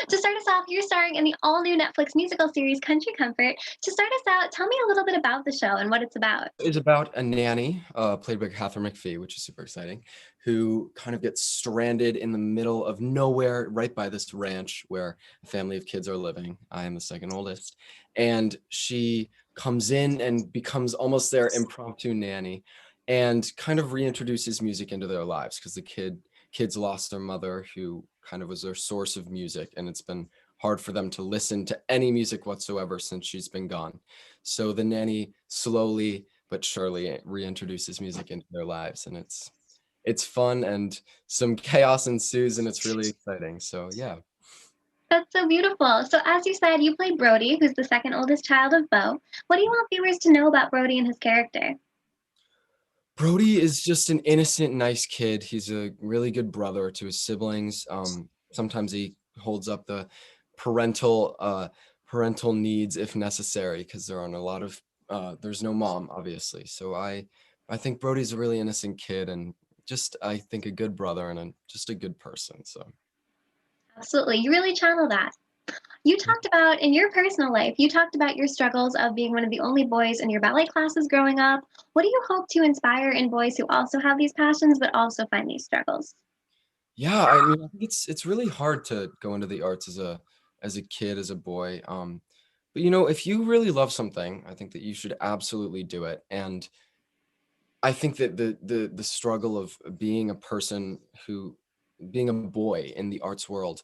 To start us off, you're starring in the all-new Netflix musical series Country Comfort. To start us out, tell me a little bit about the show and what it's about. It's about a nanny, played by Catherine McPhee, which is super exciting, who kind of gets stranded in the middle of nowhere, right by this ranch where a family of kids are living. I am the second oldest, and she comes in and becomes almost their impromptu nanny, and kind of reintroduces music into their lives because kids lost their mother, who kind of was their source of music, and it's been hard for them to listen to any music whatsoever since she's been gone. So the nanny slowly but surely reintroduces music into their lives, and it's fun, and some chaos ensues, and it's really exciting. So yeah. That's so beautiful. So, as you said, you play Brody, who's the second oldest child of Bo. What do you want viewers to know about Brody and his character? Brody is just an innocent, nice kid. He's a really good brother to his siblings. Sometimes he holds up the parental parental needs if necessary, because there aren't a lot of there's no mom, obviously. So I think Brody's a really innocent kid, and just I think a good brother, and just a good person. So Absolutely. You really channel that. You talked about, in your personal life, you talked about your struggles of being one of the only boys in your ballet classes growing up. What do you hope to inspire in boys who also have these passions but also find these struggles? yeah, I mean, I think it's really hard to go into the arts as a kid, as a boy. But if you really love something, I think that you should absolutely do it. And I think that the struggle of being a person who being a boy in the arts world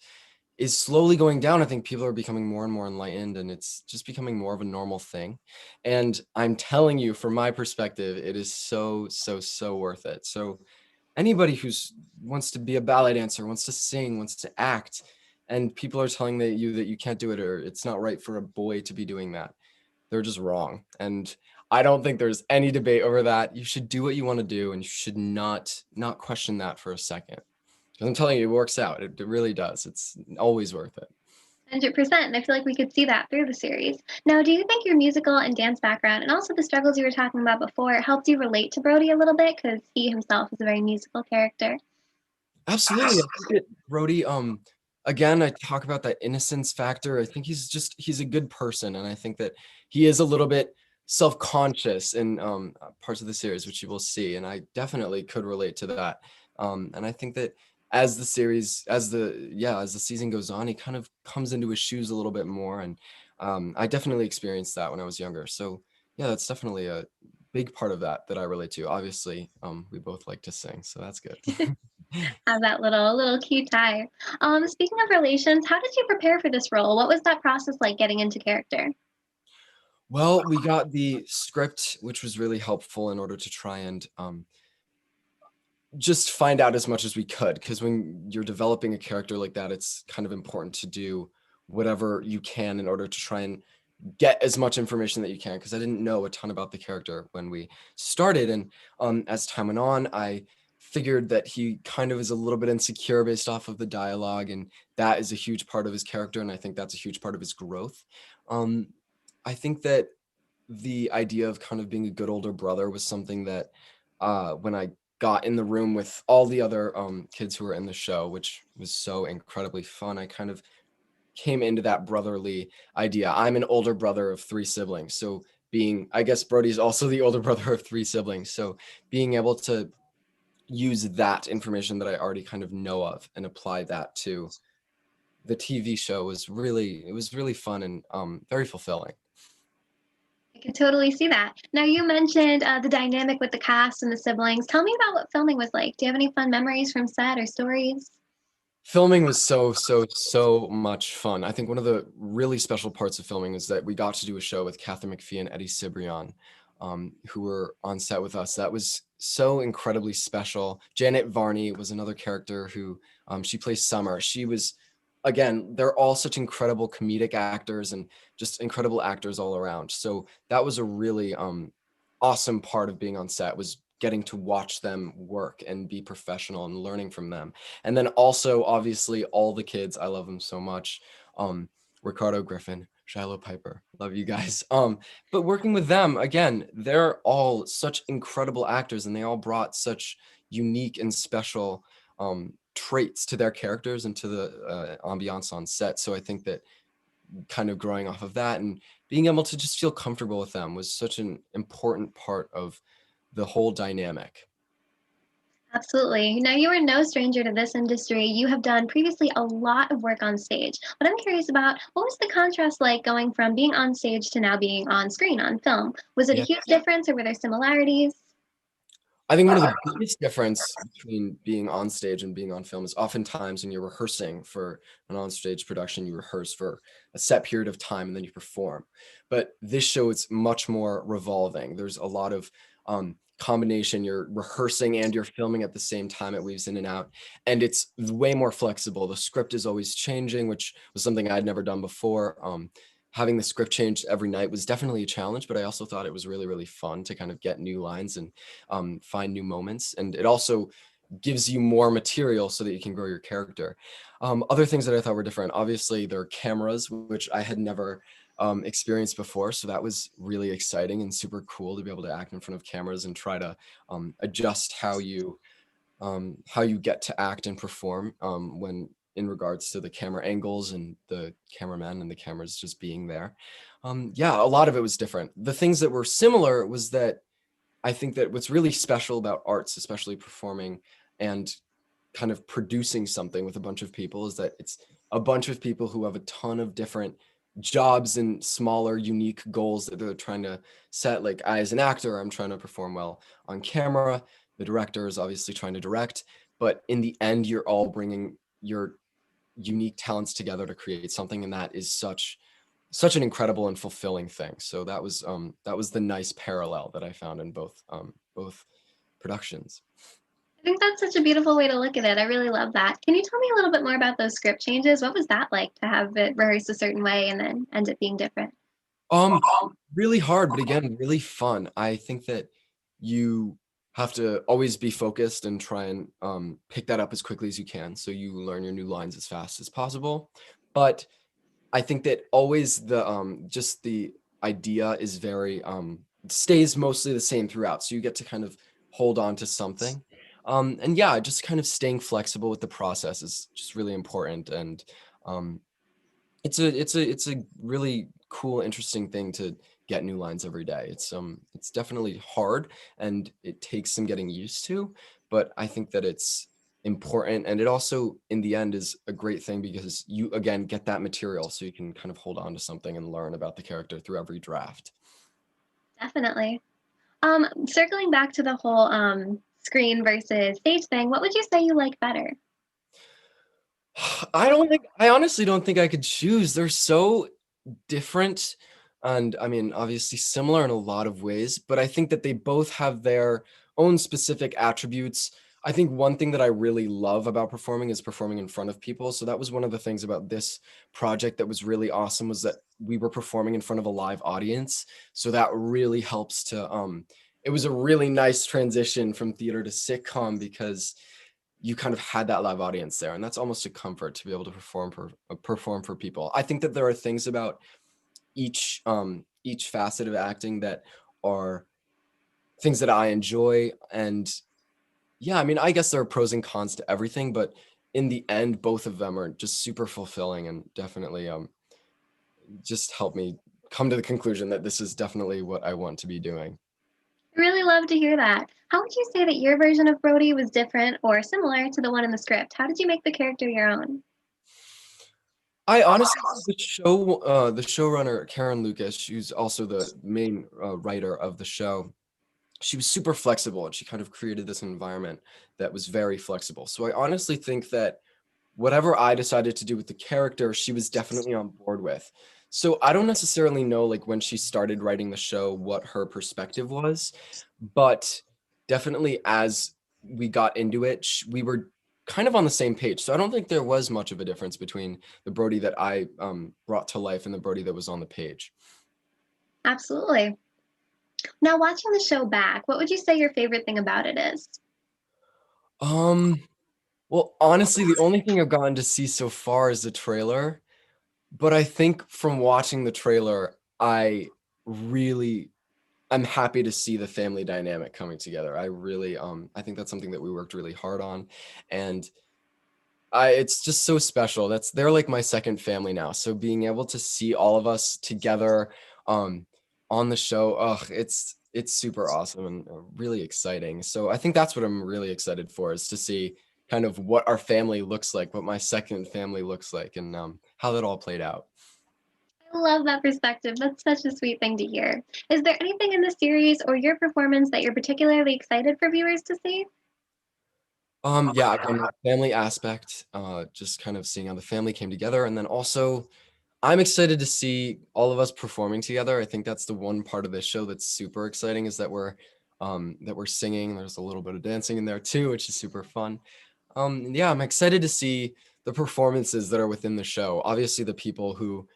is slowly going down. I think people are becoming more and more enlightened, and it's just becoming more of a normal thing. And I'm telling you, from my perspective, it is so, so, so worth it. So anybody who's wants to be a ballet dancer, wants to sing, wants to act, and people are telling you that you can't do it, or it's not right for a boy to be doing that, they're just wrong. And I don't think there's any debate over that. You should do what you want to do, and you should not question that for a second. 'Cause I'm telling you, it works out. It really does. It's always worth it. 100%. And I feel like we could see that through the series. Now, do you think your musical and dance background and also the struggles you were talking about before helped you relate to Brody a little bit? Because he himself is a very musical character. Absolutely. I think that Brody, again, I talk about that innocence factor. I think he's a good person, and I think that he is a little bit self-conscious in parts of the series, which you will see, and I definitely could relate to that. And I think that as the season goes on, he kind of comes into his shoes a little bit more, and I definitely experienced that when I was younger. So yeah, that's definitely a big part of that I relate to. Obviously, we both like to sing, so that's good. Have that little cute tie. Speaking of relations, how did you prepare for this role? What was that process like getting into character? Well, we got the script, which was really helpful in order to try and just find out as much as we could. Because when you're developing a character like that, it's kind of important to do whatever you can in order to try and get as much information that you can. Because I didn't know a ton about the character when we started, and as time went on, I figured that he kind of is a little bit insecure based off of the dialogue, and that is a huge part of his character, and I think that's a huge part of his growth. Um, I think that the idea of kind of being a good older brother was something that when I got in the room with all the other kids who were in the show, which was so incredibly fun, I kind of came into that brotherly idea. I'm an older brother of three siblings. So I guess Brody's also the older brother of three siblings. So being able to use that information that I already kind of know of and apply that to the TV show it was really fun and very fulfilling. I could totally see that. Now, you mentioned the dynamic with the cast and the siblings. Tell me about what filming was like. Do you have any fun memories from set or stories? Filming was so, so, so much fun. I think one of the really special parts of filming is that we got to do a show with Catherine McPhee and Eddie Cibrian, who were on set with us. That was so incredibly special. Janet Varney was another character who she plays Summer. She was, again, they're all such incredible comedic actors and just incredible actors all around. So that was a really awesome part of being on set, was getting to watch them work and be professional and learning from them. And then also, obviously, all the kids, I love them so much. Ricardo Griffin, Shiloh Piper, love you guys. But working with them, again, they're all such incredible actors, and they all brought such unique and special traits to their characters and to the ambiance on set. So I think that kind of growing off of that and being able to just feel comfortable with them was such an important part of the whole dynamic. Absolutely. Now, you are no stranger to this industry. You have done previously a lot of work on stage. But I'm curious about what was the contrast like going from being on stage to now being on screen, on film? Was it a Yeah. huge difference or were there similarities? I think one of the biggest difference between being on stage and being on film is oftentimes when you're rehearsing for an on-stage production, you rehearse for a set period of time and then you perform. But this show, it's much more revolving. There's a lot of combination. You're rehearsing and you're filming at the same time. It weaves in and out, and it's way more flexible. The script is always changing, which was something I'd never done before. Having the script changed every night was definitely a challenge, but I also thought it was really, really fun to kind of get new lines and find new moments. And it also gives you more material so that you can grow your character. Other things that I thought were different, obviously there are cameras, which I had never experienced before. So that was really exciting and super cool to be able to act in front of cameras and try to adjust how you get to act and perform when in regards to the camera angles and the cameraman and the cameras just being there. Yeah, a lot of it was different. The things that were similar was that I think that what's really special about arts, especially performing and kind of producing something with a bunch of people, is that it's a bunch of people who have a ton of different jobs and smaller, unique goals that they're trying to set. Like I, as an actor, I'm trying to perform well on camera. The director is obviously trying to direct, but in the end, you're all bringing your unique talents together to create something, and that is such an incredible and fulfilling thing. So that was the nice parallel that I found in both productions. I think that's such a beautiful way to look at it. I really love that. Can you tell me a little bit more about those script changes? What was that like to have it rehearsed a certain way and then end up being different? Um, Really hard, but again, really fun. I think that you have to always be focused and try and pick that up as quickly as you can, so you learn your new lines as fast as possible. But I think that always the just the idea is very stays mostly the same throughout. So you get to kind of hold on to something. And yeah, just kind of staying flexible with the process is just really important. And um, it's a really cool, interesting thing to get new lines every day. It's definitely hard and it takes some getting used to, but I think that it's important, and it also in the end is a great thing because you again get that material so you can kind of hold on to something and learn about the character through every draft. Definitely. Circling back to the whole screen versus stage thing, what would you say you like better? I honestly don't think I could choose. They're so different and I mean obviously similar in a lot of ways, but I think that they both have their own specific attributes. I think one thing that I really love about performing is performing in front of people. So that was one of the things about this project that was really awesome, was that we were performing in front of a live audience. So that really helps to it was a really nice transition from theater to sitcom because you kind of had that live audience there, and that's almost a comfort to be able to perform for people. I think that there are things about each facet of acting that are things that I enjoy. And yeah, I mean, I guess there are pros and cons to everything, but in the end, both of them are just super fulfilling and definitely just help me come to the conclusion that this is definitely what I want to be doing. I really love to hear that. How would you say that your version of Brody was different or similar to the one in the script? How did you make the character your own? I honestly think the showrunner Karen Lucas, who's also the main writer of the show, she was super flexible and she kind of created this environment that was very flexible. So I honestly think that whatever I decided to do with the character, she was definitely on board with. So I don't necessarily know like when she started writing the show what her perspective was, but definitely as we got into it, we were kind of on the same page. So I don't think there was much of a difference between the Brody that I brought to life and the Brody that was on the page. Absolutely. Now, watching the show back, what would you say your favorite thing about it is? Um, well, honestly, the only thing I've gotten to see so far is the trailer. But I think from watching the trailer, really I'm happy to see the family dynamic coming together. I think that's something that we worked really hard on. And it's just so special. They're like my second family now. So being able to see all of us together um, on the show, it's super awesome and really exciting. So I think that's what I'm really excited for, is to see kind of what our family looks like, what my second family looks like, and how that all played out. I love that perspective. That's such a sweet thing to hear. Is there anything in the series or your performance that you're particularly excited for viewers to see? Yeah, again, that family aspect, just kind of seeing how the family came together, and then also I'm excited to see all of us performing together. I think that's the one part of this show that's super exciting, is that we're singing. There's a little bit of dancing in there too, which is super fun. Yeah, I'm excited to see the performances that are within the show. Obviously, the people who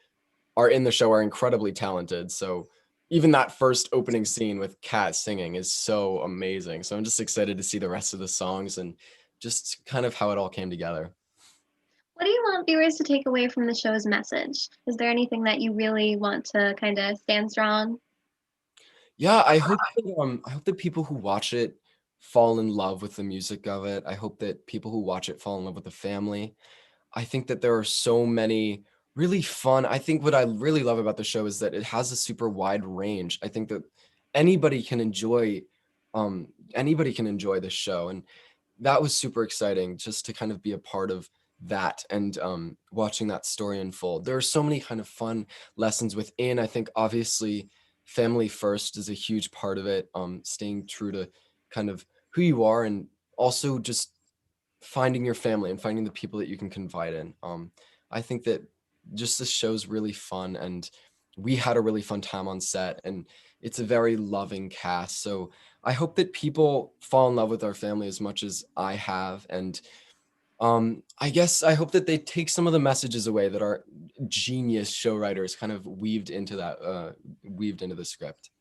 are in the show are incredibly talented. So even that first opening scene with Kat singing is so amazing. So I'm just excited to see the rest of the songs and just kind of how it all came together. What do you want viewers to take away from the show's message? Is there anything that you really want to kind of stand strong? Yeah, I hope that people who watch it fall in love with the music of it. I hope that people who watch it fall in love with the family. I think that there are so many really fun. I think what I really love about the show is that it has a super wide range. I think that anybody can enjoy anybody can enjoy this show, and that was super exciting just to kind of be a part of that, and watching that story unfold. There are so many kind of fun lessons within. I think obviously family first is a huge part of it. Staying true to kind of who you are, and also just finding your family and finding the people that you can confide in. I think that just this show's really fun, and we had a really fun time on set, and it's a very loving cast. So I hope that people fall in love with our family as much as I have, and I guess I hope that they take some of the messages away that our genius show writers kind of weaved into the script.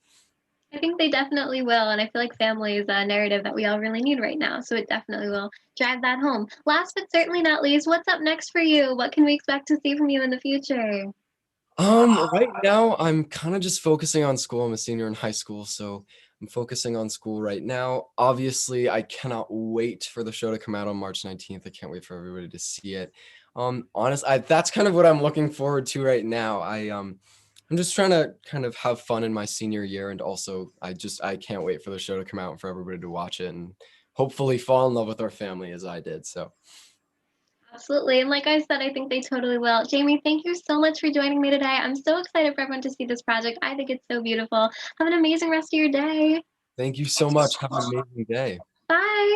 I think they definitely will, and I feel like family is a narrative that we all really need right now, so it definitely will drive that home. Last but certainly not least, what's up next for you? What can we expect to see from you in the future? Right now I'm kind of just focusing on school. I'm a senior in high school, so I'm focusing on school right now. Obviously, I cannot wait for the show to come out on March 19th. I can't wait for everybody to see it. That's kind of what I'm looking forward to right now. I'm just trying to kind of have fun in my senior year, and also I can't wait for the show to come out and for everybody to watch it and hopefully fall in love with our family as I did. So, Absolutely, and like I said, I think they totally will. Jamie, thank you so much for joining me today. I'm so excited for everyone to see this project. I think it's so beautiful. Have an amazing rest of your day. thank you so much. Have an amazing day. Bye.